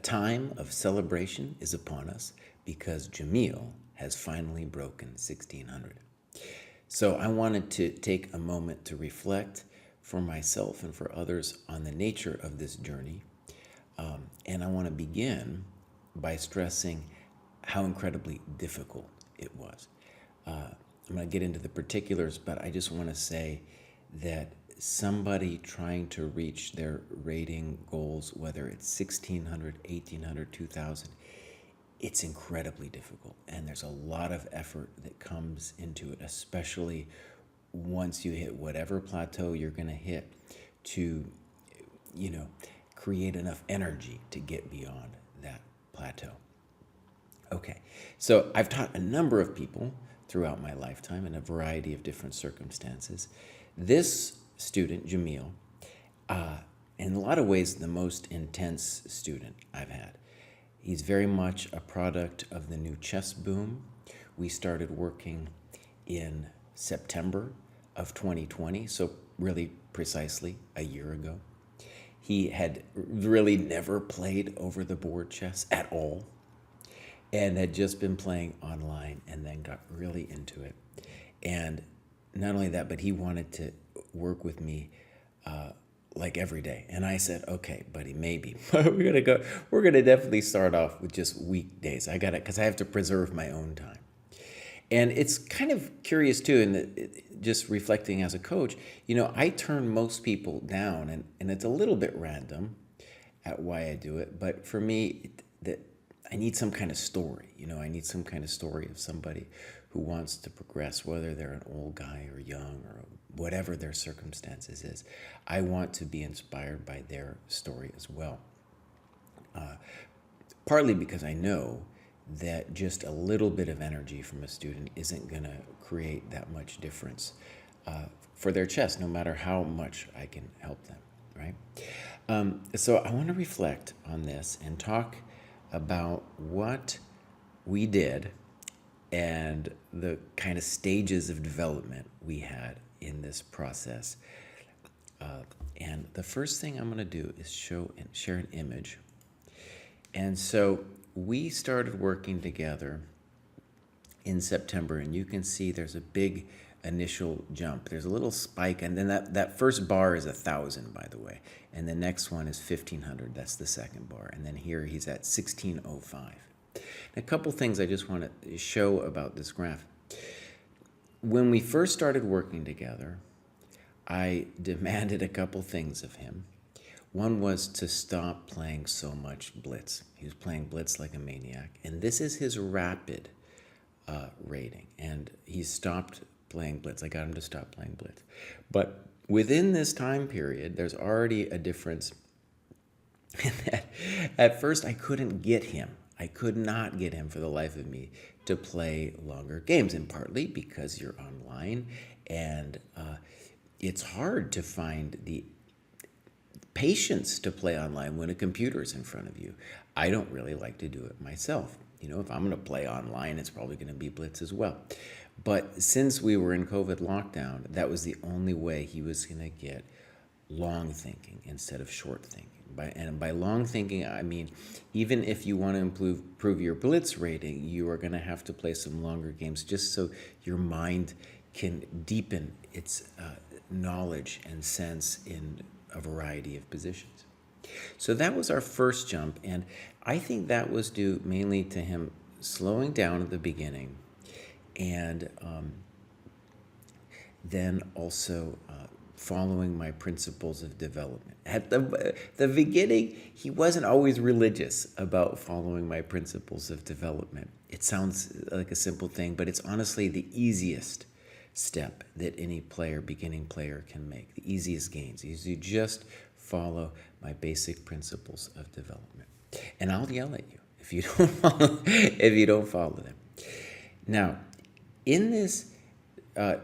time of celebration is upon us because Jameel has finally broken 1600. So I wanted to take a moment to reflect for myself and for others on the nature of this journey. And I want to begin by stressing how incredibly difficult it was. I'm going to get into the particulars, but I just want to say that somebody trying to reach their rating goals, whether it's 1600, 1800, 2000, it's incredibly difficult. And there's a lot of effort that comes into it, especially once you hit whatever plateau you're going to hit to, create enough energy to get beyond that plateau. Okay, so I've taught a number of people throughout my lifetime in a variety of different circumstances. This student, Jameel, in a lot of ways, the most intense student I've had. He's very much a product of the new chess boom. We started working in September of 2020, so really precisely a year ago. He had really never played over the board chess at all and had just been playing online and then got really into it. And not only that, but he wanted to work with me like every day. And I said, okay, buddy, maybe. We're gonna definitely start off with just weekdays. Because I have to preserve my own time. And it's kind of curious too, just reflecting as a coach, I turn most people down, and it's a little bit random at why I do it. But for me, I need some kind of story. I need some kind of story of somebody who wants to progress, whether they're an old guy or young or whatever their circumstances is. I want to be inspired by their story as well. Partly because I know that just a little bit of energy from a student isn't going to create that much difference for their chess, no matter how much I can help them, right? So I want to reflect on this and talk about what we did and the kind of stages of development we had in this process. And the first thing I'm going to do is share an image. And so we started working together in September, and you can see there's a big initial jump. There's a little spike, and then that first bar is 1,000, by the way, and the next one is 1,500. That's the second bar, and then here he's at 1,605. A couple things I just want to show about this graph. When we first started working together, I demanded a couple things of him. One was to stop playing so much blitz. He was playing blitz like a maniac, and this is his rapid rating, and he stopped playing blitz. I got him to stop playing blitz. But within this time period, there's already a difference in that at first I couldn't get him. I could not get him for the life of me to play longer games, and partly because you're online, and it's hard to find the patience to play online when a computer's in front of you. I don't really like to do it myself. If I'm going to play online, it's probably going to be blitz as well. But since we were in COVID lockdown, that was the only way he was going to get long thinking instead of short thinking. By long thinking, I mean, even if you want to improve your blitz rating, you are going to have to play some longer games just so your mind can deepen its knowledge and sense in a variety of positions. So that was our first jump, and I think that was due mainly to him slowing down at the beginning, and then also following my principles of development. At the beginning, he wasn't always religious about following my principles of development. It sounds like a simple thing, but it's honestly the easiest step that any beginning player can make. The easiest gains is you just follow my basic principles of development. And I'll yell at you if you don't follow them. Now, in this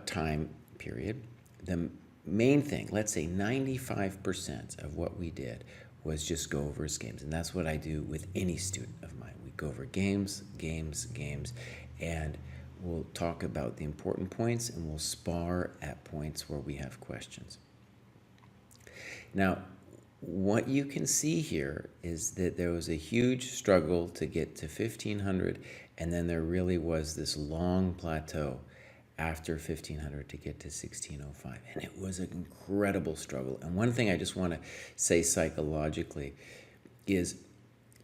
time period, the main thing, let's say 95% of what we did was just go over his games. And that's what I do with any student of mine. We go over games, and we'll talk about the important points, and we'll spar at points where we have questions. Now, what you can see here is that there was a huge struggle to get to 1500, and then there really was this long plateau after 1500 to get to 1605. And it was an incredible struggle. And one thing I just want to say psychologically is,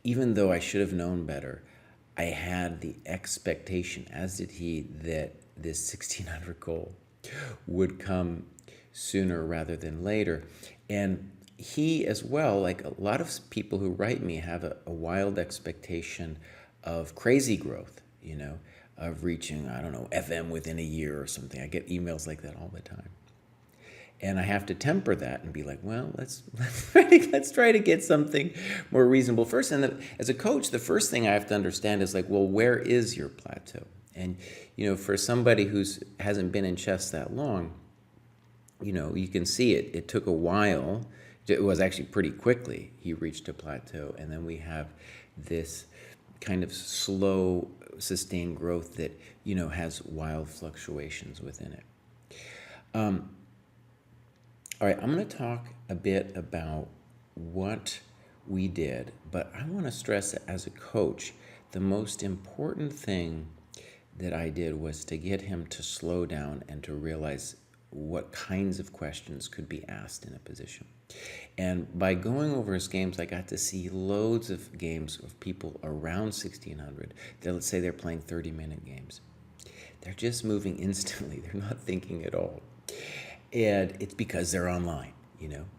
even though I should have known better, I had the expectation, as did he, that this 1600 goal would come sooner rather than later. And he as well, like a lot of people who write me, have a wild expectation of crazy growth, of reaching, I don't know, FM within a year or something. I get emails like that all the time. And I have to temper that and be like, well, let's try to get something more reasonable first. And as a coach, the first thing I have to understand is like, well, where is your plateau? And for somebody who's hasn't been in chess that long, you can see it. It took a while. It was actually pretty quickly he reached a plateau, and then we have this kind of slow, sustained growth that has wild fluctuations within it. All right, I'm going to talk a bit about what we did, but I want to stress that as a coach, the most important thing that I did was to get him to slow down and to realize what kinds of questions could be asked in a position. And by going over his games, I got to see loads of games of people around 1600 that, let's say they're playing 30-minute games. They're just moving instantly. They're not thinking at all. And it's because they're online,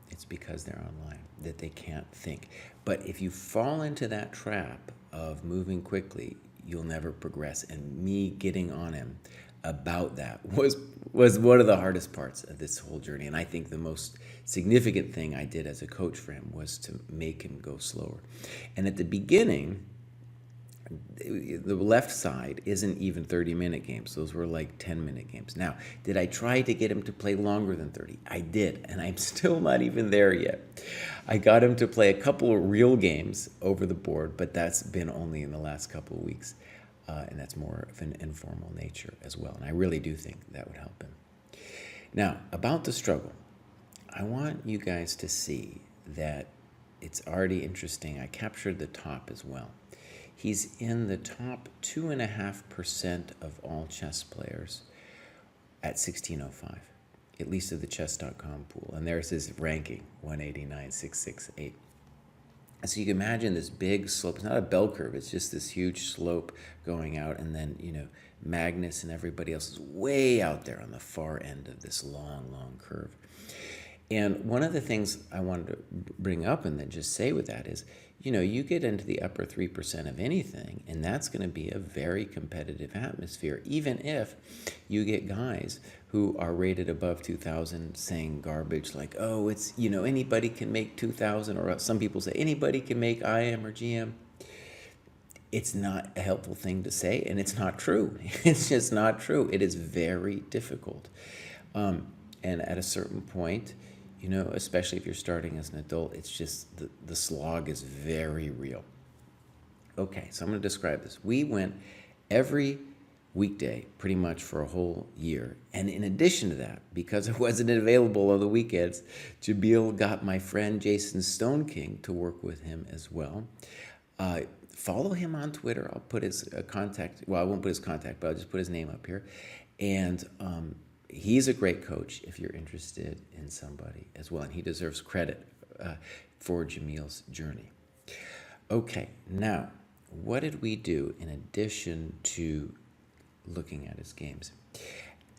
it's because they're online that they can't think. But if you fall into that trap of moving quickly, you'll never progress. And me getting on him about that was one of the hardest parts of this whole journey. And I think the most significant thing I did as a coach for him was to make him go slower. And at the beginning, the left side isn't even 30-minute games. Those were like 10-minute games. Now, did I try to get him to play longer than 30? I did, and I'm still not even there yet. I got him to play a couple of real games over the board, but that's been only in the last couple of weeks, and that's more of an informal nature as well, and I really do think that would help him. Now, about the struggle, I want you guys to see that it's already interesting. I captured the top as well. He's in the top 2.5% of all chess players at 1605, at least of the chess.com pool. And there's his ranking, 189,668. So you can imagine this big slope. It's not a bell curve. It's just this huge slope going out. And then, Magnus and everybody else is way out there on the far end of this long, long curve. And one of the things I wanted to bring up and then just say with that is, you get into the upper 3% of anything, and that's going to be a very competitive atmosphere, even if you get guys who are rated above 2,000 saying garbage like, oh, it's, anybody can make 2,000, or some people say anybody can make IM or GM. It's not a helpful thing to say, and it's not true. It's just not true. It is very difficult. And at a certain point, especially if you're starting as an adult, it's just the slog is very real. Okay, so I'm going to describe this. We went every weekday pretty much for a whole year. And in addition to that, because I wasn't available on the weekends, Jameel got my friend Jason Stone King to work with him as well. Follow him on Twitter. I'll put his contact. Well, I won't put his contact, but I'll just put his name up here. And he's a great coach if you're interested in somebody as well. And he deserves credit for Jameel's journey. Okay, now, what did we do in addition to looking at his games?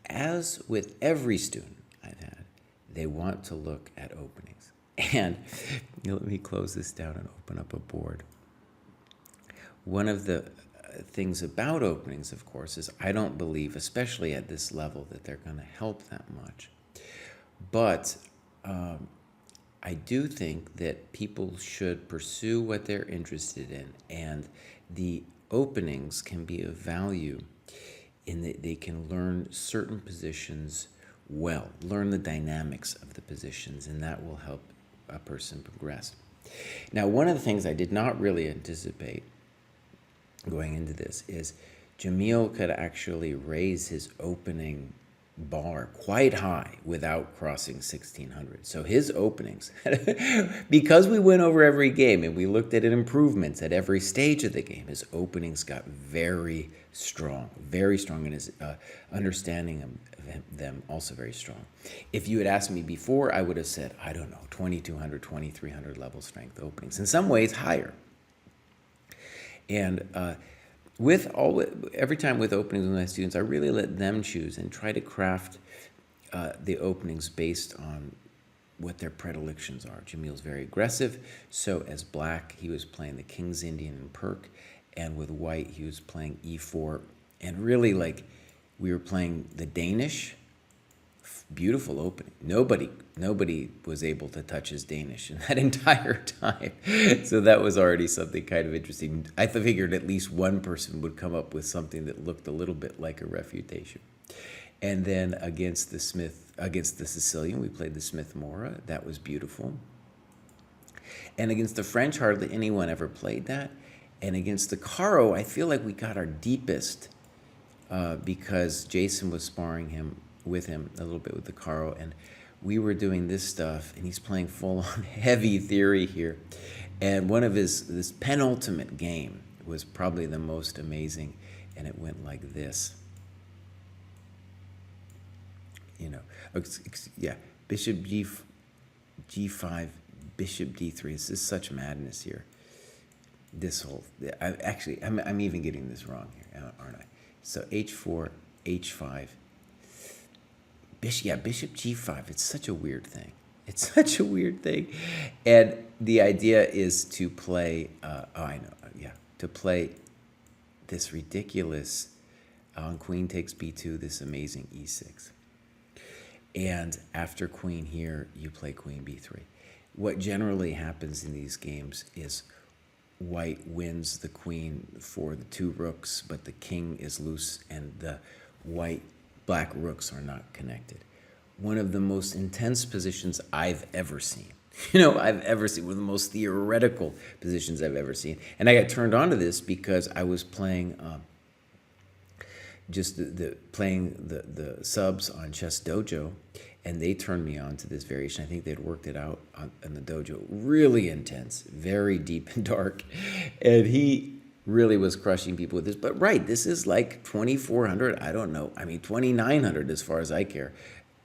As with every student I've had, they want to look at openings. And let me close this down and open up a board. One of the things about openings, of course, is I don't believe, especially at this level, that they're going to help that much. But I do think that people should pursue what they're interested in, and the openings can be of value in that they can learn certain positions well, learn the dynamics of the positions, and that will help a person progress. Now, one of the things I did not really anticipate going into this is Jameel could actually raise his opening bar quite high without crossing 1600. So his openings, because we went over every game and we looked at improvements at every stage of the game, his openings got very strong, and his understanding of them also very strong. If you had asked me before, I would have said, I don't know, 2200, 2300 level strength openings, in some ways higher. And every time with openings with my students, I really let them choose and try to craft the openings based on what their predilections are. Jameel's very aggressive, so as black, he was playing the King's Indian and Perk, and with white, he was playing E4, and really, like, we were playing the Danish. Beautiful opening. Nobody was able to touch his Danish in that entire time. So that was already something kind of interesting. I figured at least one person would come up with something that looked a little bit like a refutation. And then against the Sicilian, we played the Smith Mora. That was beautiful. And against the French, hardly anyone ever played that. And against the Caro, I feel like we got our deepest because Jason was sparring with him a little bit with the Caro, and we were doing this stuff, and he's playing full-on heavy theory here. And one of this penultimate game was probably the most amazing, and it went like this. Bishop G5, Bishop D3. This is such madness here. I'm even getting this wrong here, aren't I? So H4, H5. Bishop G5. It's such a weird thing. And the idea is to play, to play this ridiculous, on queen takes B2, this amazing E6. And after queen here, you play queen B3. What generally happens in these games is white wins the queen for the two rooks, but the king is loose and the black rooks are not connected. One of the most intense positions I've ever seen. One of the most theoretical positions I've ever seen. And I got turned on to this because I was playing playing the subs on ChessDojo, and they turned me on to this variation. I think they'd worked it out in the dojo. Really intense, very deep and dark. And he really was crushing people with this. But this is like 2,400, I don't know. 2,900 as far as I care,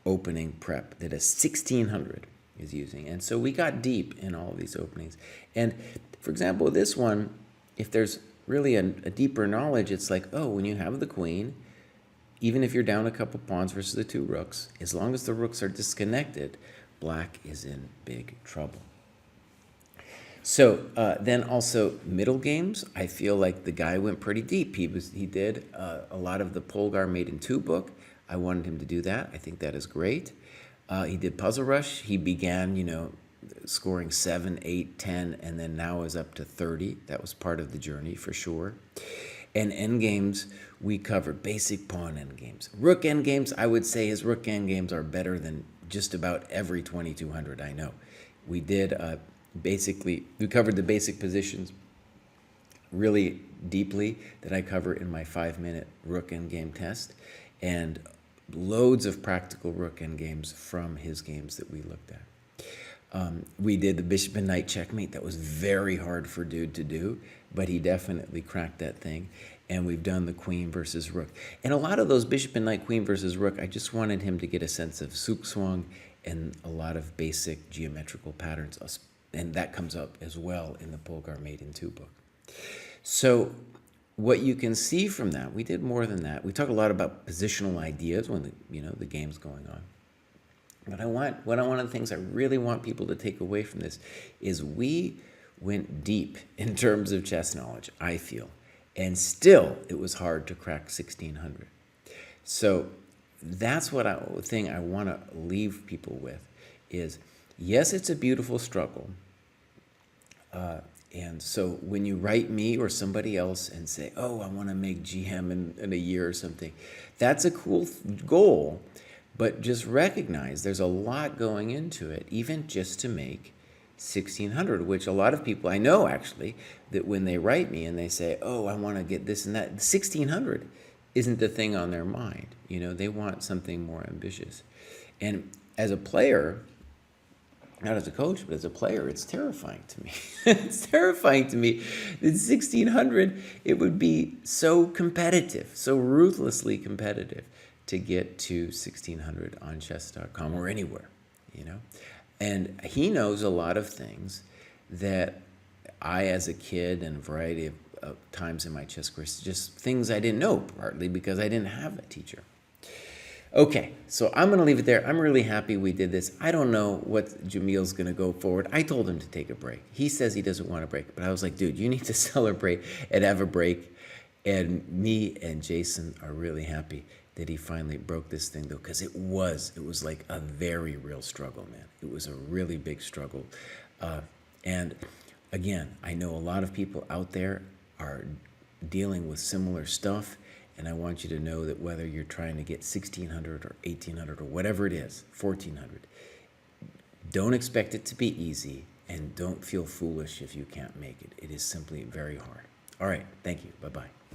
opening prep that a 1,600 is using. And so we got deep in all of these openings. And for example, this one, if there's really a deeper knowledge, it's like, when you have the queen, even if you're down a couple pawns versus the two rooks, as long as the rooks are disconnected, black is in big trouble. So then also middle games, I feel like the guy went pretty deep. He did a lot of the Polgar Made in 2 book. I wanted him to do that. I think that is great. He did Puzzle Rush. He began, scoring 7, 8, 10, and then now is up to 30. That was part of the journey for sure. And endgames, we covered basic pawn endgames. Rook endgames, I would say his rook endgames are better than just about every 2200 I know. We did we covered the basic positions really deeply that I cover in my 5-minute rook endgame test, and loads of practical rook endgames from his games that we looked at. We did the bishop and knight checkmate. That was very hard for dude to do, but he definitely cracked that thing. And we've done the queen versus rook. And a lot of those bishop and knight, queen versus rook, I just wanted him to get a sense of zugzwang and a lot of basic geometrical patterns. And that comes up as well in the Polgar Made in 2 book. So what you can see from that, we did more than that. We talk a lot about positional ideas when the game's going on. But one of the things I really want people to take away from this is we went deep in terms of chess knowledge, I feel. And still, it was hard to crack 1600. So that's the thing I want to leave people with is, yes, it's a beautiful struggle. And so when you write me or somebody else and say, I want to make GM in a year or something, that's a cool goal. But just recognize there's a lot going into it, even just to make 1600, which a lot of people I know actually, that when they write me and they say, I want to get this and that, 1600 isn't the thing on their mind. You know, they want something more ambitious. And as a player, not as a coach, but as a player, it's terrifying to me. It's terrifying to me that 1600, it would be so competitive, so ruthlessly competitive to get to 1600 on chess.com or anywhere, you know? And he knows a lot of things that I, as a kid, and a variety of times in my chess career, just things I didn't know, partly because I didn't have a teacher. Okay, so I'm going to leave it there. I'm really happy we did this. I don't know what Jameel's going to go forward. I told him to take a break. He says he doesn't want a break, but I was like, dude, you need to celebrate and have a break. And me and Jason are really happy that he finally broke this thing, though, because it was like a very real struggle, man. It was a really big struggle. And again, I know a lot of people out there are dealing with similar stuff. And I want you to know that whether you're trying to get 1600 or 1800 or whatever it is, 1400, don't expect it to be easy, and don't feel foolish if you can't make it. It is simply very hard. All right. Thank you. Bye-bye.